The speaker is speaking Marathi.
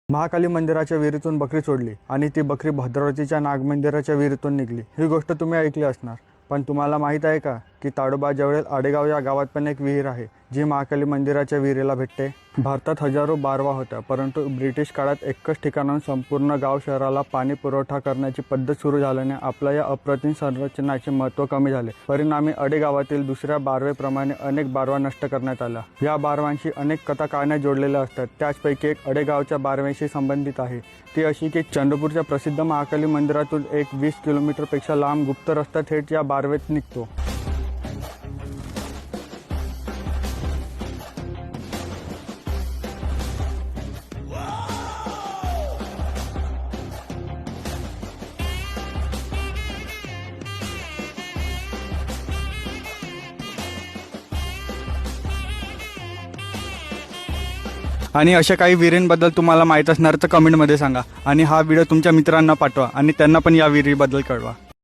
महाकाली मंदिराच्या विहिरीतून बकरी सोडली आणि ती बकरी भद्रावतीच्या नागमंदिराच्या विहिरीतून निघाली। ही गोष्ट तुम्ही ऐकली असणार, पण तुम्हाला माहीत आहे का की ताडोबा जवळील आडेगाव या गावात पण एक विहीर आहे जी महाकाली मंदिराच्या विहिरीला भेटते। भारतात हजारो बारवा होत्या, परंतु ब्रिटिश काळात एकच ठिकाणाहून संपूर्ण गाव शहराला पाणी पुरवठा करण्याची पद्धत सुरू झाल्याने आपल्या या अप्रतिम संरचनेचे महत्त्व कमी झाले। परिणामी आडेगावातील दुसऱ्या बारवेप्रमाणे अनेक बारवा नष्ट करण्यात आल्या। या बारवांशी अनेक कथा कहाण्या जोडलेल्या असतात, त्याचपैकी एक आडेगावच्या बारव्याशी संबंधित आहे। ती अशी की चंद्रपूरच्या प्रसिद्ध महाकाली मंदिरातून एक 20 किलोमीटरपेक्षा लांब गुप्त रस्ता थेट या बारवेत निघतो। आणि अशा काही विहिरींबद्दल तुम्हाला माहीत असणार तर कमेंटमध्ये सांगा आणि हा व्हिडिओ तुमच्या मित्रांना पाठवा आणि त्यांना पण या विहिरीबद्दल कळवा।